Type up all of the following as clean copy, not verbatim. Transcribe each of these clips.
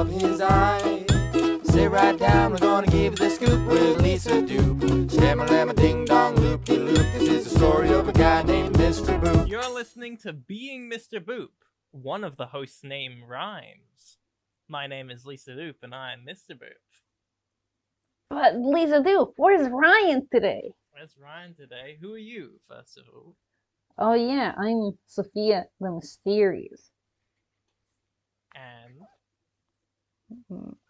of his eye. Sit right down, we're gonna give you the scoop with Lisa Doop. Shama-lama ding-dong, loop-de-loop. This is the story of a guy named Mr. Boop. You're listening to Being Mr. Boop. One of the hosts' name rhymes. My name is Lisa Doop, and I'm Mr. Boop. But Lisa Doop, where's Ryan today? Where's Ryan today? Who are you, first of all? Oh yeah, I'm Sophia the Mysterious. And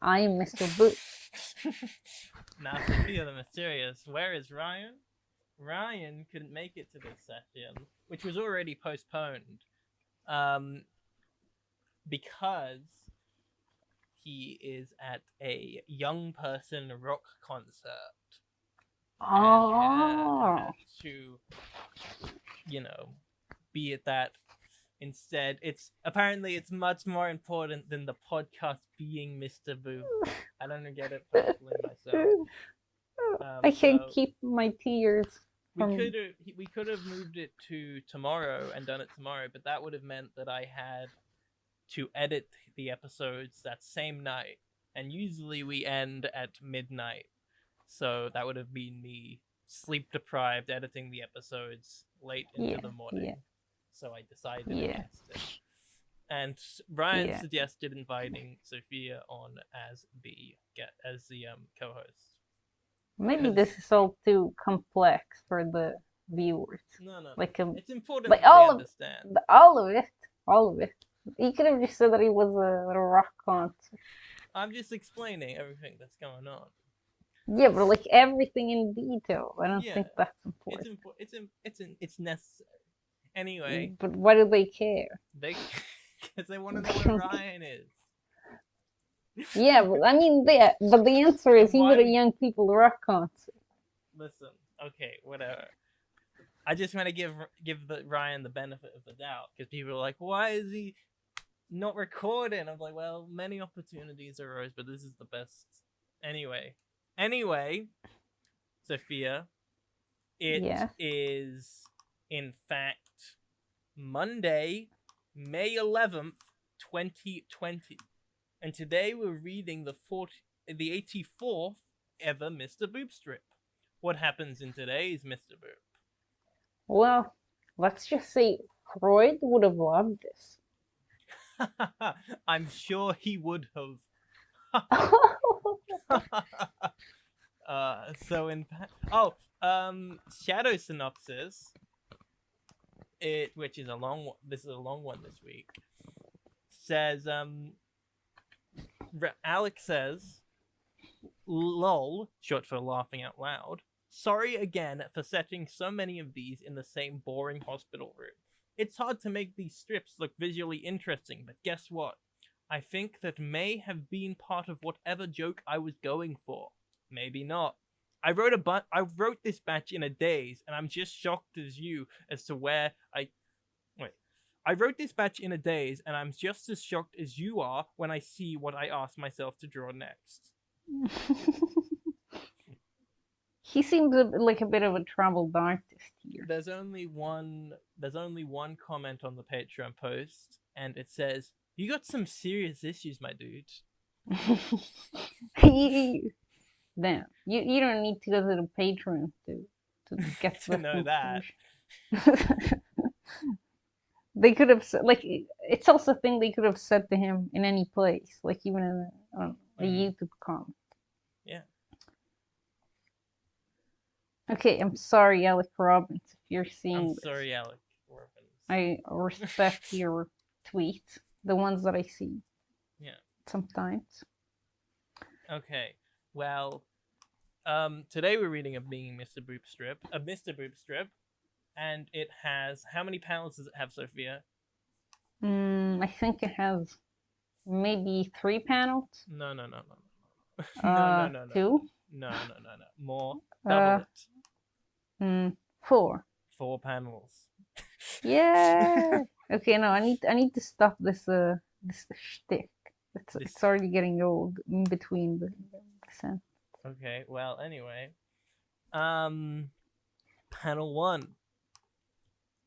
I'm Mr. Boop. now, Sophia the Mysterious, where is Ryan? Ryan couldn't make it to this session, which was already postponed, because he is at a young person rock concert. Oh. And to, be at that instead. It's much more important than the podcast Being Mr. Boop. I don't get it personally myself. I can't keep my tears. We could have moved it to tomorrow and done it tomorrow, but that would have meant that I had to edit the episodes that same night, and usually we end at midnight, so that would have been me sleep deprived editing the episodes late into the morning. So I decided against it. And Ryan suggested inviting Sophia on as the co-host. Maybe this is all too complex for the viewers. No. Like it's important like that they understand. All of it. You could have just said that it was a rock concert. I'm just explaining everything that's going on. Yeah, but like everything in detail. I don't think that's important. It's necessary. Anyway. But why do they care? Because they want to know where Ryan is. Yeah, but I mean, but the answer is he was a young people rock concert. Listen, okay, whatever. I just want to give Ryan the benefit of the doubt, because people are like, why is he not recording? I'm like, well, many opportunities arose, but this is the best. Anyway, Sophia, it is in fact Monday, May 11th, 2020. And today we're reading the 84th ever Mr. Boop strip. What happens in today's Mr. Boop? Well, let's just say Freud would have loved this. I'm sure he would have. Shadow synopsis. Which is a long one. This is a long one this week. Says Alex says, "Lol," short for laughing out loud. "Sorry again for setting so many of these in the same boring hospital room. It's hard to make these strips look visually interesting, but guess what? I think that may have been part of whatever joke I was going for. Maybe not. I wrote this batch in a daze, and I'm just shocked as you as to where I wrote this batch in a daze, and I'm just as shocked as you are when I see what I ask myself to draw next." He seems like a bit of a troubled artist here. There's only one comment on the Patreon post, and it says, "You got some serious issues, my dude." Damn, you don't need to go to the Patreon to get to know that. They could have it's also a thing they could have said to him in any place, like even in a YouTube comment. Yeah. Okay, I'm sorry, Alec Robbins, if you're seeing this. Sorry, Alec Robbins. I respect your tweets, the ones that I see. Yeah. Sometimes. Okay. Well, today we're reading a Being Mr. Boop strip, and it has, how many panels does it have, Sophia? I think it has maybe 3 panels. No. No. 2? No. More. Double it. 4. 4 panels. Yeah. Okay, no, I need to stop this shtick. It's already getting old in between the sentence. Okay, well, anyway. Panel 1.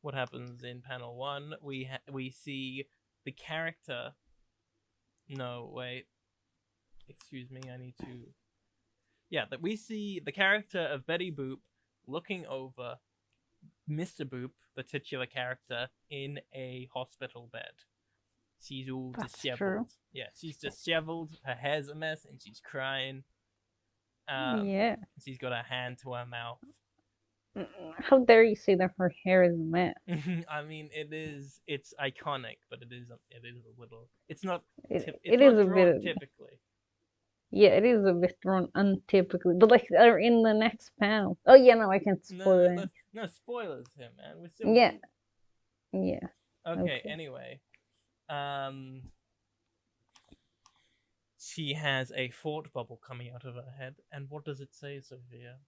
What happens in panel 1? We see the character. No, wait. excuse me, I need to. Yeah, that we see the character of Betty Boop looking over Mr. Boop, the titular character, in a hospital bed. She's all That's disheveled. true. Yeah, she's disheveled. Her hair's a mess, and she's crying. Yeah. She's got her hand to her mouth. How dare you say that her hair is a mess? I mean, it's iconic, but it is a little. It's not. It It's is not a drawn bit. typically. Yeah, it is a bit drawn untypically, but like they're in the next panel. Oh yeah, no, I can't spoil it. No spoilers here, man. We're still. Yeah. Yeah. Okay, Okay. Anyway, she has a thought bubble coming out of her head, and what does it say, Sophia?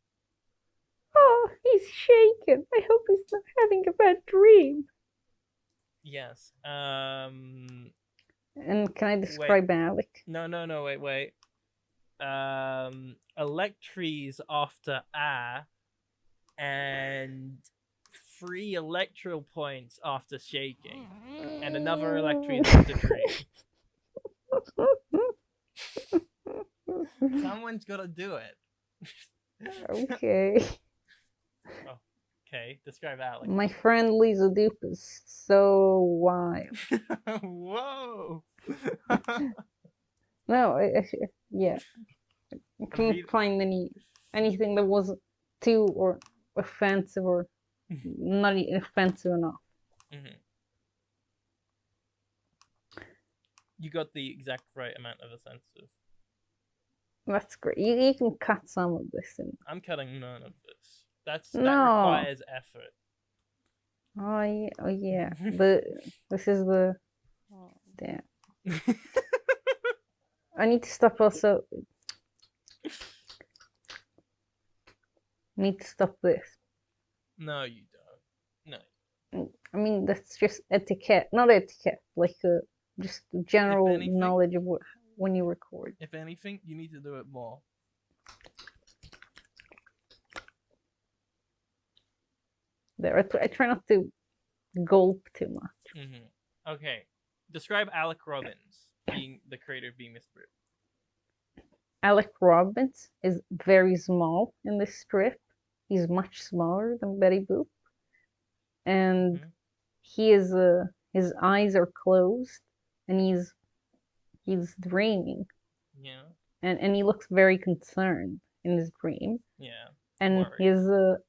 Oh, he's shaken. I hope he's not having a bad dream. Yes. And can I describe Alec? No, wait. Electries after and 3 electro points after shaking, and another electries after dream. Someone's gotta do it. Okay. Okay, describe Alec. My friend Lisa Dupe is so wild. Whoa! No, yeah. I couldn't find anything that wasn't too or offensive or not offensive enough. Mm-hmm. You got the exact right amount of offensive. That's great. You can cut some of this in. I'm cutting none of this. That No. requires effort. Oh yeah. This is the. Oh, damn. I need to stop also. Need to stop this. No, you don't. No. I mean, that's just etiquette. Not etiquette, like just general anything- knowledge of what when you record. If anything, you need to do it more. There, I try not to gulp too much. Mm-hmm. Okay. Describe Alec Robbins, being the creator of Being Mr. Boop. Alec Robbins is very small in this strip. He's much smaller than Betty Boop, and he is his eyes are closed, and he's dreaming. Yeah. And he looks very concerned in his dream. Yeah. And worried.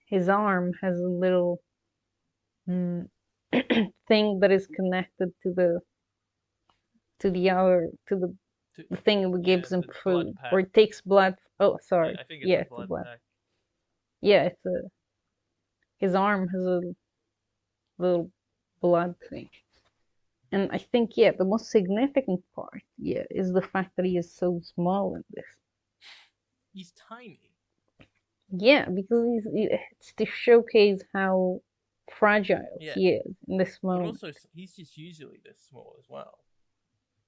his arm has a little thing that is connected to the thing that gives him the blood food, pack. or it takes blood. Oh, sorry. I think it's Yeah, a blood pack. Yeah, it's his arm has a little blood thing. And I think, yeah, the most significant part, yeah, is the fact that he is so small in this. He's tiny. Yeah, because it's to showcase how fragile he is in this But moment. also, he's just usually this small as well.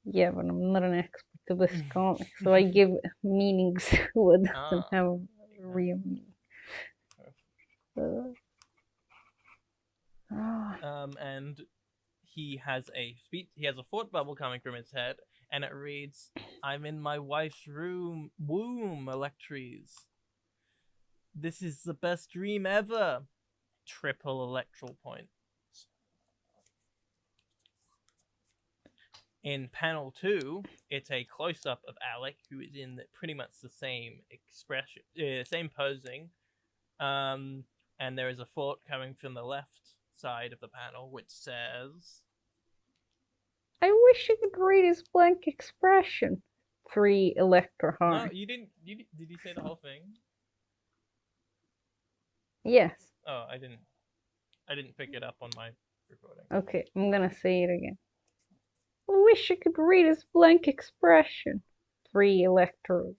Yeah, but I'm not an expert of this comic, so I give meanings to what doesn't have a real meaning. And he has a thought bubble coming from his head, and it reads, "I'm in my wife's womb, Electries. This is the best dream ever. Triple electral points." In panel 2, it's a close-up of Alec, who is in pretty much the same expression, same posing. And there is a thought coming from the left side of the panel, which says, I wish I could read his blank expression. 3 electro heart. No, you didn't. Did you say the whole thing? Yes. Oh, I didn't pick it up on my recording. Okay, I'm gonna say it again. I wish I could read his blank expression. 3 electro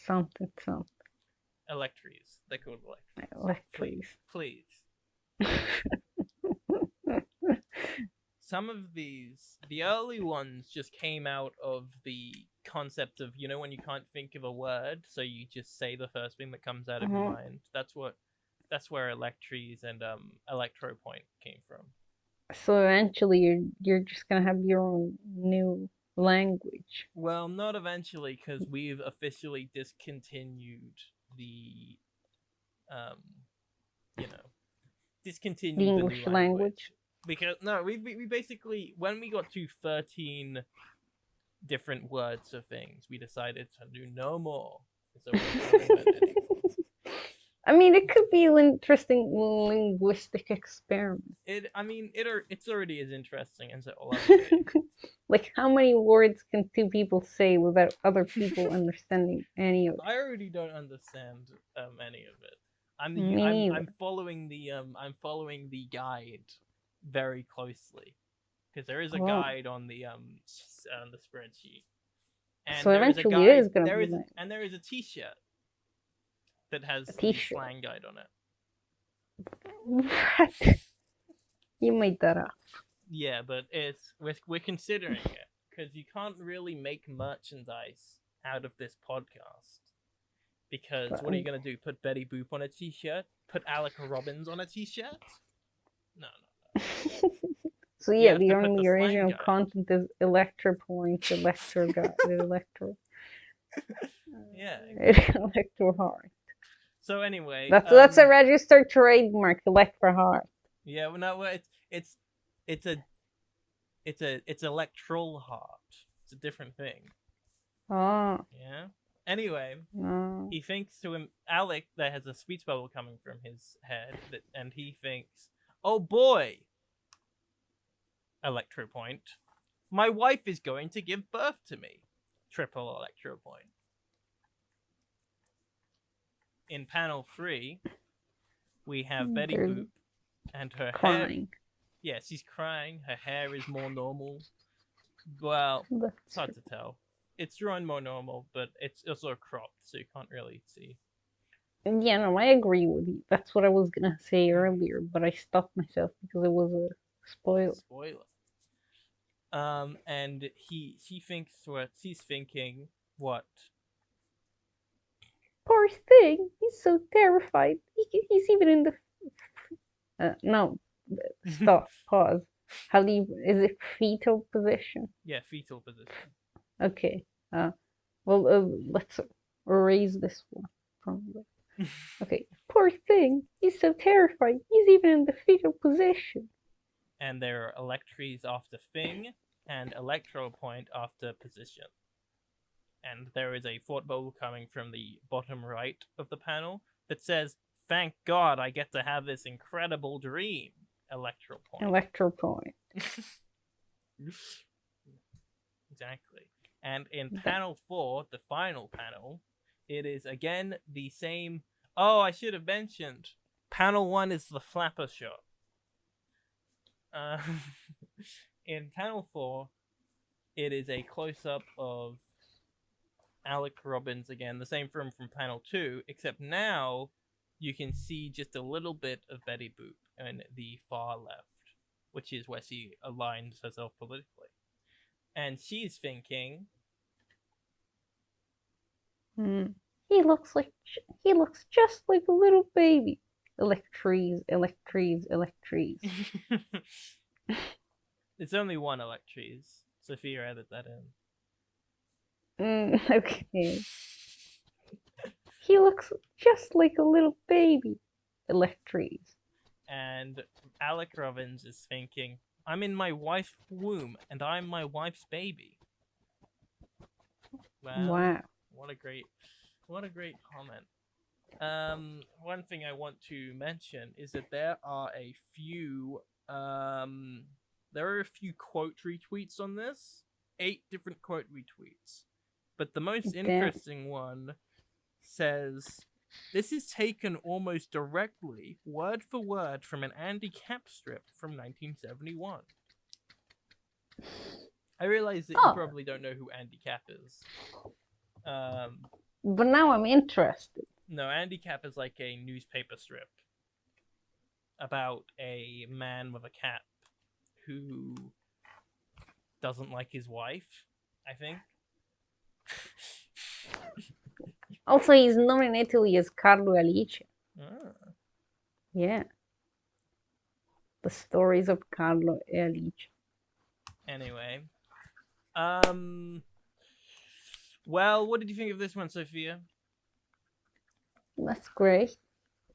something. Electries. They're called Electries. Electries. Please. Some of these, the early ones just came out of the concept of, when you can't think of a word, so you just say the first thing that comes out of your mind. That's where Electries and Electropoint came from. So eventually you're just gonna have your own new language. Well, not eventually, because we've officially discontinued the, um, discontinued The the English new language. Because no, we basically, when we got to 13 different words for things, we decided to do no more. So we don't invent any more. I mean, it could be an interesting linguistic experiment. It's already as interesting as it will ever be. Like, how many words can two people say without other people understanding any of it? I already don't understand any of it. Me neither. I'm following the guide very closely because there is a Oh. guide on the spreadsheet. And So there is a eventually guide, it is gonna there be is, like and there is a T-shirt that has a the t-shirt. slang guide on it. What? You made that up. Yeah, but we're considering it because you can't really make merchandise out of this podcast. Because what are you gonna do? Put Betty Boop on a T-shirt? Put Alec Robbins on a T-shirt? No. So You yeah, have the to put only the slang original guide. content is Electro Point, Electro God, Electro. Yeah. Electro Heart. So anyway, That's a registered trademark, Electro Heart. Yeah, well, no, it's electoral heart. It's a different thing. Oh. Yeah. Anyway, No. he thinks to him, Alec, there has a speech bubble coming from his head, and he thinks, "Oh boy, Electro Point, my wife is going to give birth to me." Triple Electro Point. In panel 3, we have Betty There's Boop and her hair. Crying. Yeah, she's crying. Her hair is more normal. Well, it's hard to tell. It's drawn more normal, but it's also cropped, so you can't really see. Yeah, no, I agree with you. That's what I was gonna say earlier, but I stopped myself because it was a spoiler. And she thinks what she's thinking. What? Poor thing. He's so terrified. He's even in the. No, stop. Pause. How do you? Is it fetal position? Yeah, fetal position. Okay. Well, let's erase this one from the. Okay. Poor thing. He's so terrified. He's even in the fetal position. And there are electries after thing and electro point after position. And there is a thought bubble coming from the bottom right of the panel that says, "Thank God I get to have this incredible dream." Electro point. Electro point. Exactly. And in panel 4, the final panel, it is again the same. Oh, I should have mentioned. Panel 1 is the flapper shot. In panel 4, it is a close-up of Alec Robbins again, the same from panel 2, except now you can see just a little bit of Betty Boop in the far left, which is where she aligns herself politically. And she's thinking, He looks just like a little baby. Electries. It's only one Electries. Sophia added that in. Okay. He looks just like a little baby. Electries. And Alec Robbins is thinking, I'm in my wife's womb, and I'm my wife's baby. Well, Wow. What a great comment. One thing I want to mention is that there are a few quote retweets on this. 8 different quote retweets. But the most interesting one says, "This is taken almost directly, word for word, from an Andy Capp strip from 1971. I realize that you probably don't know who Andy Capp is. But now I'm interested. No, Andy Capp is like a newspaper strip about a man with a cap who doesn't like his wife, I think. Also, he's known in Italy as Carlo Alice. Ah. Yeah. The stories of Carlo Alice. Anyway, Well, what did you think of this one, Sophia? That's great.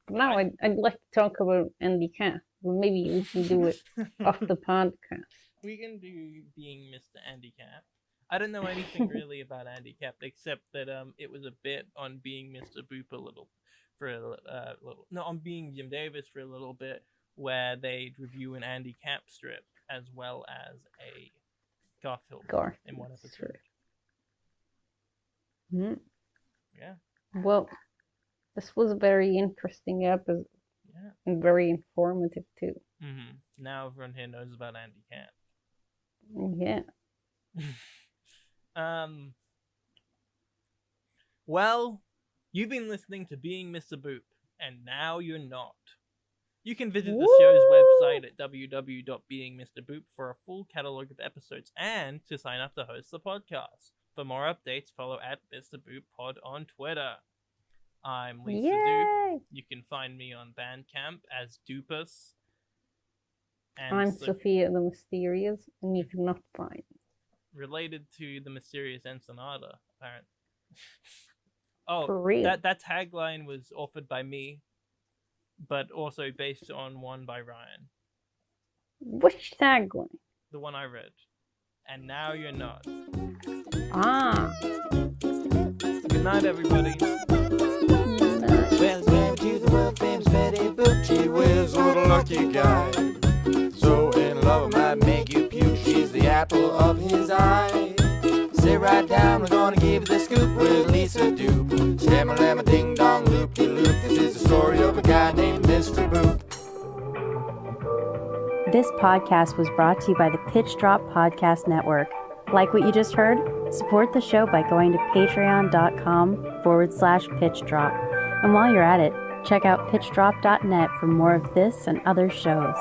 Now I'd like to talk about Andy Capp. Well, maybe we can do it off the podcast. We can do Being Mr. Andy Capp. I don't know anything really about Andy Capp except that it was a bit on Being Mr. Boop on Being Jim Davis for a little bit, where they'd review an Andy Capp strip as well as a Garfield in one episode. Mm-hmm. Yeah. Well, this was a very interesting episode. Yeah. And very informative too. Mm-hmm. Now everyone here knows about Andy Capp. Yeah. Well, you've been listening to Being Mr. Boop, and now you're not. You can visit the show's website at www.beingmrboop for a full catalog of episodes and to sign up to host the podcast. For more updates, follow at Mr. Boop Pod on Twitter. I'm Lisa Doop. You can find me on Bandcamp as Doopus. And I'm Sophia the Mysterious, and you cannot find me. Related to the mysterious Ensenada, apparently. Oh, for real? That tagline was offered by me, but also based on one by Ryan. Which tagline? The one I read. And now you're not. Ah. Good night, everybody. Well, married to the world famous Betty Boop. She whiz, what a lucky guy. So in love might make you puke. She's the apple of his eye. Sit right down, we're gonna give you the scoop with Lisa Doop. Shama-lama ding-dong loop-de-loop. This is the story of a guy named Mr. Boop. This podcast was brought to you by the Pitch Drop Podcast Network. Like what you just heard? Support the show by going to patreon.com/pitchdrop. And while you're at it, check out pitchdrop.net for more of this and other shows.